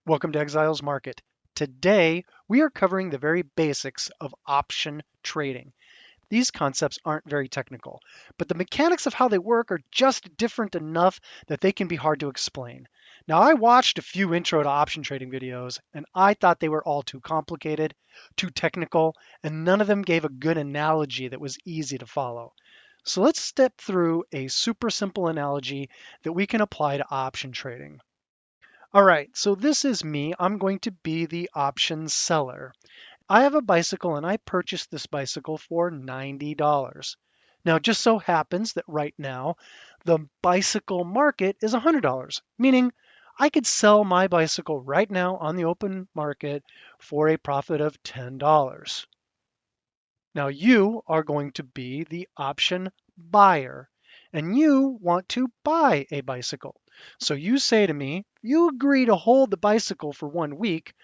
Welcome to Exiles Market. Today, we are covering the very basics of option trading. These concepts aren't very technical, but the mechanics of how they work are just different enough that they can be hard to explain. Now, I watched a few intro to option trading videos, and I thought they were all too complicated, too technical, and none of them gave a good analogy that was easy to follow. So let's step through a super simple analogy that we can apply to option trading. All right, so this is me. I'm going to be the option seller. I have a bicycle and I purchased this bicycle for $90. Now, it just so happens that right now the bicycle market is $100, meaning I could sell my bicycle right now on the open market for a profit of $10. Now, you are going to be the option buyer and you want to buy a bicycle. So you say to me, you agree to hold the bicycle for 1 week,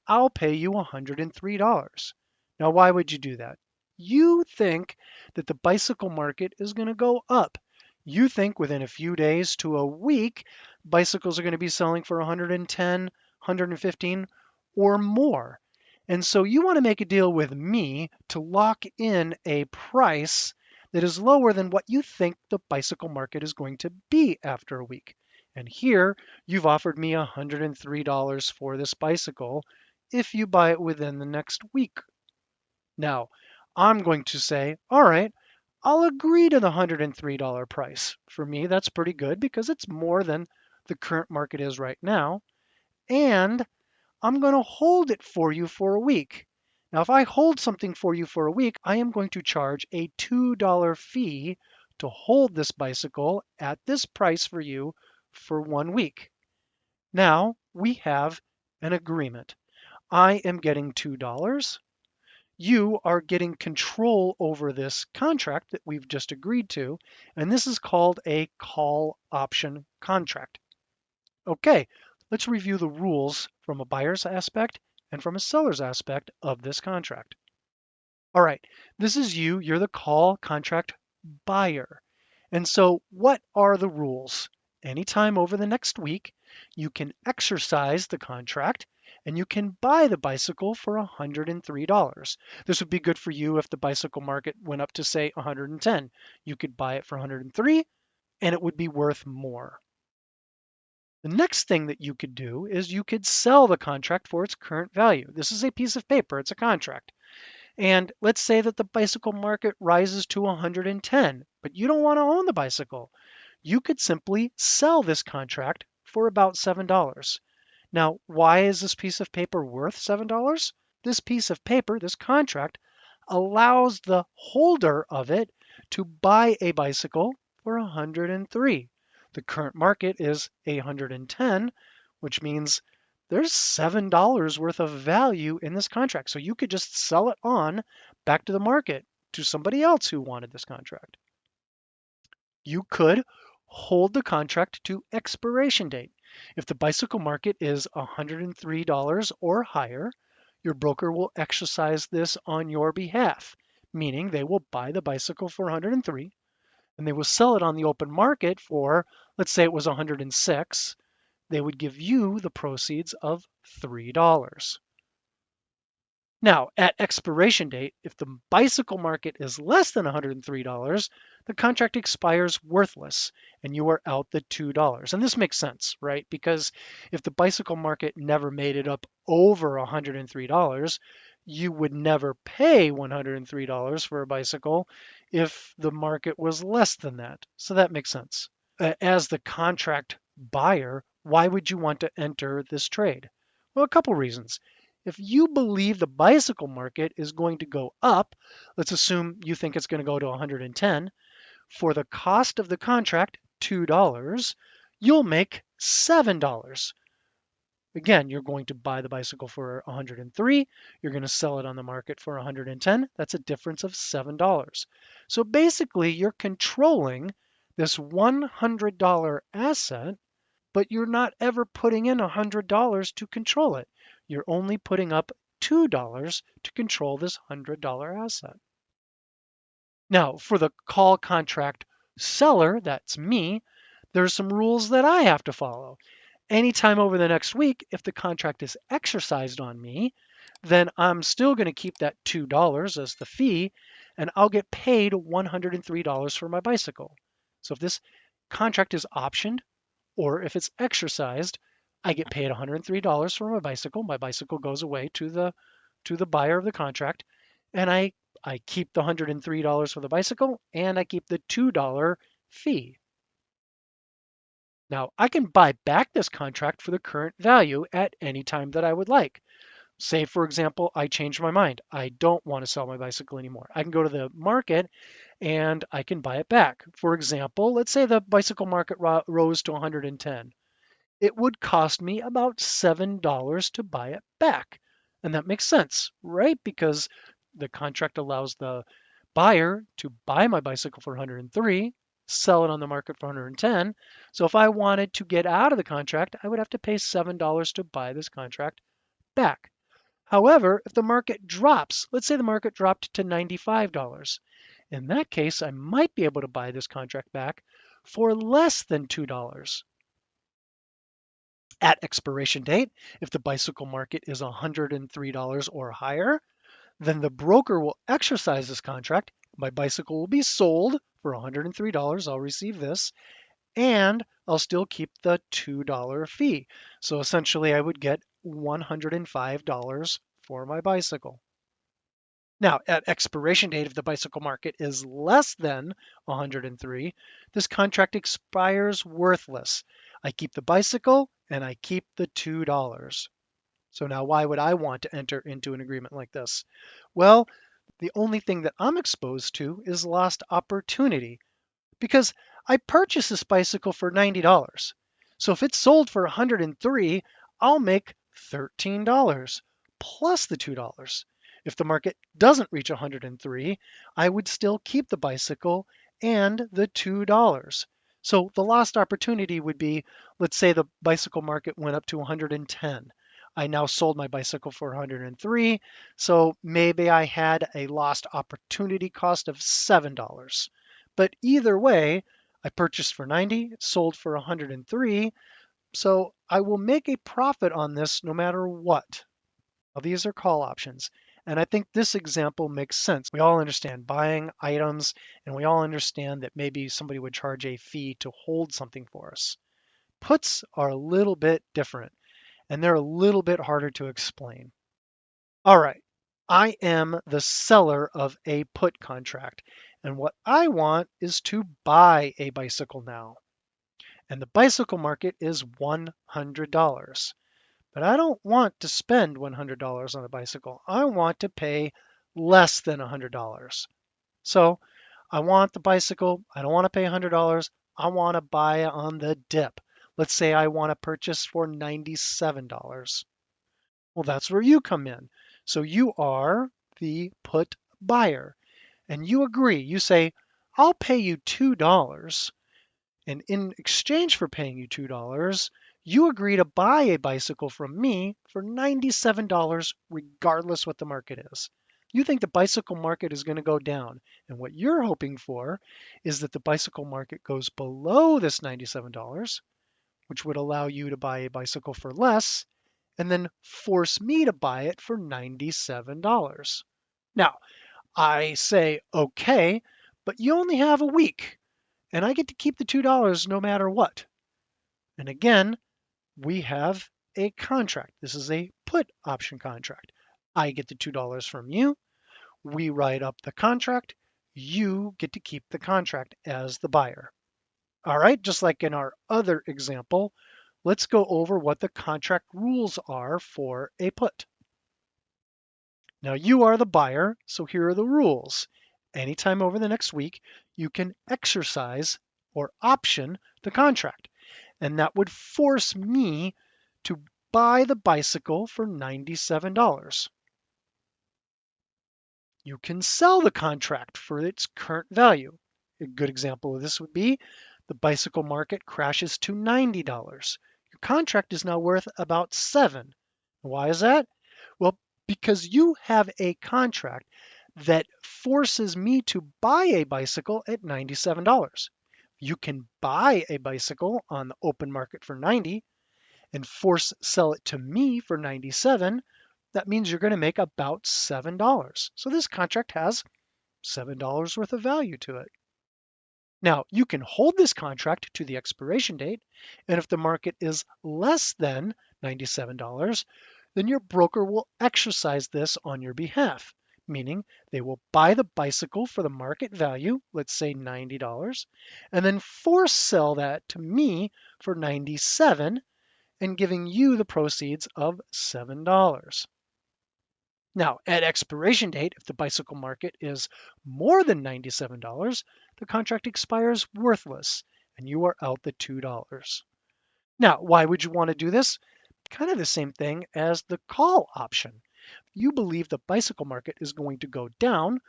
I'll pay you $103. Now, why would you do that? You think that the bicycle market is going to go up. You think within a few days to a week, bicycles are going to be selling for 110, 115, or more. And so you want to make a deal with me to lock in a price that is lower than what you think the bicycle market is going to be after a week. And here you've offered me $103 for this bicycle if you buy it within the next week. Now, I'm going to say, all right, I'll agree to the $103 price. For me, that's pretty good because it's more than the current market is right now. And I'm going to hold it for you for a week. Now, if I hold something for you for a week, I am going to charge a $2 fee to hold this bicycle at this price for you for 1 week. Now we have an agreement. I am getting $2. You are getting control over this contract that we've just agreed to, and this is called a call option contract. Okay, let's review the rules from a buyer's aspect and from a seller's aspect of this contract. All right, this is you. You're the call contract buyer. And so what are the rules? Anytime over the next week, you can exercise the contract and you can buy the bicycle for $103. This would be good for you if the bicycle market went up to say 110. You could buy it for 103 and it would be worth more. The next thing that you could do is you could sell the contract for its current value. This is a piece of paper, it's a contract. And let's say that the bicycle market rises to 110, but you don't want to own the bicycle. You could simply sell this contract for about $7. Now, why is this piece of paper worth $7? This piece of paper, this contract, allows the holder of it to buy a bicycle for 103. The current market is 110, which means there's $7 worth of value in this contract. So you could just sell it on back to the market to somebody else who wanted this contract. You could hold the contract to expiration date. If the bicycle market is $103 or higher, your broker will exercise this on your behalf, meaning they will buy the bicycle for 103 and they will sell it on the open market for, let's say it was 106, they would give you the proceeds of $3. Now, at expiration date, if the bicycle market is less than $103, the contract expires worthless and you are out the $2. And this makes sense, right? Because if the bicycle market never made it up over $103, you would never pay $103 for a bicycle if the market was less than that. So that makes sense. As the contract buyer, why would you want to enter this trade? Well, a couple reasons. If you believe the bicycle market is going to go up, let's assume you think it's going to go to 110, for the cost of the contract, $2, you'll make $7. Again, you're going to buy the bicycle for 103, you're going to sell it on the market for 110, that's a difference of $7. So basically, you're controlling this $100 asset, but you're not ever putting in $100 to control it. You're only putting up $2 to control this $100 asset. Now, for the call contract seller, that's me, there's some rules that I have to follow. Anytime over the next week, if the contract is exercised on me, then I'm still going to keep that $2 as the fee, and I'll get paid $103 for my bicycle. So if this contract is optioned or if it's exercised, I get paid $103 for my bicycle. My bicycle goes away to the buyer of the contract, and I keep the $103 for the bicycle and I keep the $2 fee. Now, I can buy back this contract for the current value at any time that I would like. Say, for example, I change my mind. I don't want to sell my bicycle anymore. I can go to the market and I can buy it back. For example, let's say the bicycle market rose to 110. It would cost me about $7 to buy it back. And that makes sense, right? Because the contract allows the buyer to buy my bicycle for 103, sell it on the market for 110. So if I wanted to get out of the contract, I would have to pay $7 to buy this contract back. However, if the market drops, let's say the market dropped to $95, in that case, I might be able to buy this contract back for less than $2. At expiration date, if the bicycle market is $103 or higher, then the broker will exercise this contract. My bicycle will be sold for $103. I'll receive this, and I'll still keep the $2 fee. So essentially, I would get $105 for my bicycle. Now, at expiration date, if the bicycle market is less than 103, this contract expires worthless. I keep the bicycle and I keep the $2. So now why would I want to enter into an agreement like this? Well, the only thing that I'm exposed to is lost opportunity because I purchased this bicycle for $90. So if it's sold for 103, I'll make $13 plus the $2. If the market doesn't reach 103, I would still keep the bicycle and the $2. So the lost opportunity would be, let's say the bicycle market went up to 110. I now sold my bicycle for 103, so maybe I had a lost opportunity cost of $7. But either way, I purchased for 90, sold for 103, so I will make a profit on this no matter what. Now, these are call options. And I think this example makes sense. We all understand buying items, and we all understand that maybe somebody would charge a fee to hold something for us. Puts are a little bit different, and they're a little bit harder to explain. All right, I am the seller of a put contract, and what I want is to buy a bicycle now. And the bicycle market is $100. But I don't want to spend $100 on a bicycle. I want to pay less than $100. So I want the bicycle. I don't want to pay $100. I want to buy on the dip. Let's say I want to purchase for $97. Well, that's where you come in. So you are the put buyer and you agree. You say, I'll pay you $2. And in exchange for paying you $2, you agree to buy a bicycle from me for $97 regardless what the market is. You think the bicycle market is going to go down. And what you're hoping for is that the bicycle market goes below this $97, which would allow you to buy a bicycle for less and then force me to buy it for $97. Now, I say, okay, but you only have a week and I get to keep the $2 no matter what. And again, we have a contract. This is a put option contract. I get the $2 from you. We write up the contract. You get to keep the contract as the buyer. All right, just like in our other example, let's go over what the contract rules are for a put. Now you are the buyer, so here are the rules. Anytime over the next week, you can exercise or option the contract. And that would force me to buy the bicycle for $97. You can sell the contract for its current value. A good example of this would be the bicycle market crashes to $90. Your contract is now worth about $7. Why is that? Well, because you have a contract that forces me to buy a bicycle at $97. You can buy a bicycle on the open market for 90, and force sell it to me for 97, that means you're going to make about $7. So this contract has $7 worth of value to it. Now, you can hold this contract to the expiration date, and if the market is less than $97, then your broker will exercise this on your behalf, meaning they will buy the bicycle for the market value, let's say $90, and then force sell that to me for 97 and giving you the proceeds of $7. Now, at expiration date, if the bicycle market is more than $97, the contract expires worthless and you are out the $2. Now, why would you want to do this? Kind of the same thing as the call option. You believe the bicycle market is going to go down.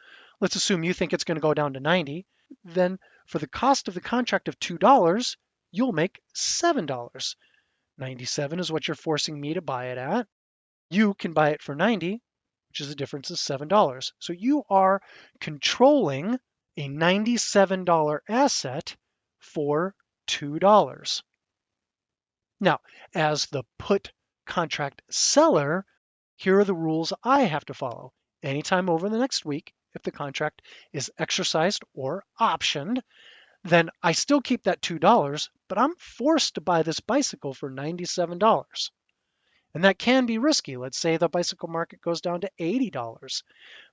Let's assume you think it's going to go down to 90. Then for the cost of the contract of $2, you'll make $7. 97 is what you're forcing me to buy it at. You can buy it for 90, which is a difference of $7. So you are controlling a $97 asset for $2. Now, as the put contract seller, here are the rules I have to follow. Anytime over the next week, if the contract is exercised or optioned, then I still keep that $2, but I'm forced to buy this bicycle for $97. And that can be risky. Let's say the bicycle market goes down to $80.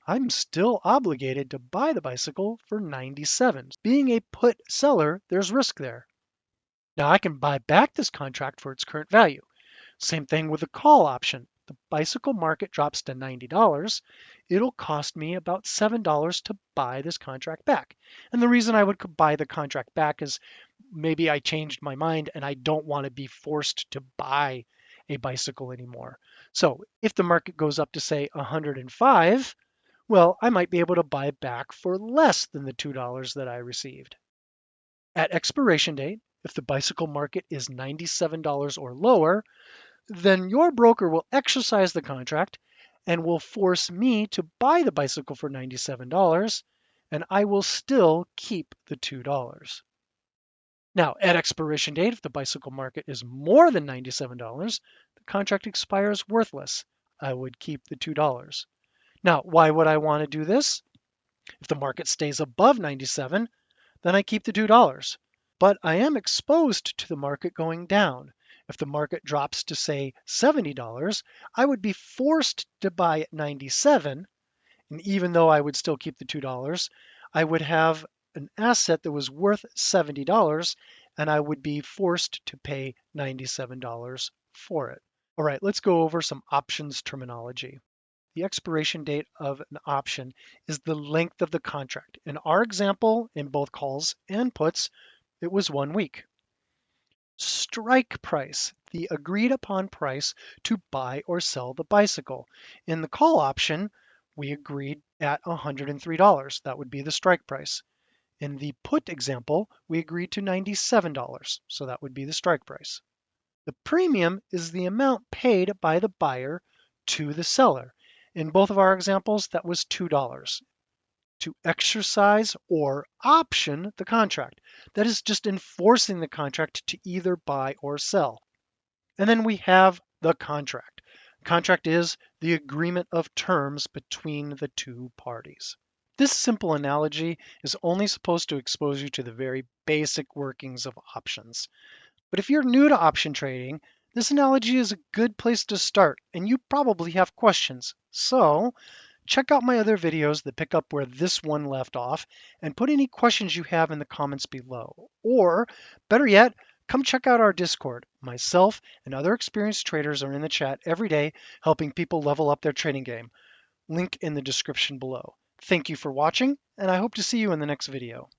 I'm still obligated to buy the bicycle for 97. Being a put seller, there's risk there. Now I can buy back this contract for its current value. Same thing with the call option. The bicycle market drops to $90. It'll cost me about $7 to buy this contract back. And the reason I would buy the contract back is maybe I changed my mind and I don't want to be forced to buy a bicycle anymore. So if the market goes up to say 105, well, I might be able to buy back for less than the $2 that I received. At expiration date, if the bicycle market is $97 or lower, then your broker will exercise the contract and will force me to buy the bicycle for $97, and I will still keep the $2. Now, at expiration date, if the bicycle market is more than $97, the contract expires worthless. I would keep the $2. Now, why would I want to do this? If the market stays above 97, then I keep the $2. But I am exposed to the market going down. If the market drops to say $70, I would be forced to buy at 97, and even though I would still keep the $2, I would have an asset that was worth $70 and I would be forced to pay $97 for it. All right, let's go over some options terminology. The expiration date of an option is the length of the contract. In our example, in both calls and puts, it was 1 week. Strike price, the agreed upon price to buy or sell the bicycle. In the call option, we agreed at $103. That would be the strike price. In the put example, we agreed to $97, so that would be the strike price. The premium is the amount paid by the buyer to the seller. In both of our examples, that was $2. To exercise or option the contract. That is just enforcing the contract to either buy or sell. And then we have the contract. Contract is the agreement of terms between the two parties. This simple analogy is only supposed to expose you to the very basic workings of options. But if you're new to option trading, this analogy is a good place to start, and you probably have questions. So check out my other videos that pick up where this one left off and put any questions you have in the comments below. Or better yet, come check out our Discord. Myself and other experienced traders are in the chat every day helping people level up their trading game. Link in the description below. Thank you for watching, and I hope to see you in the next video.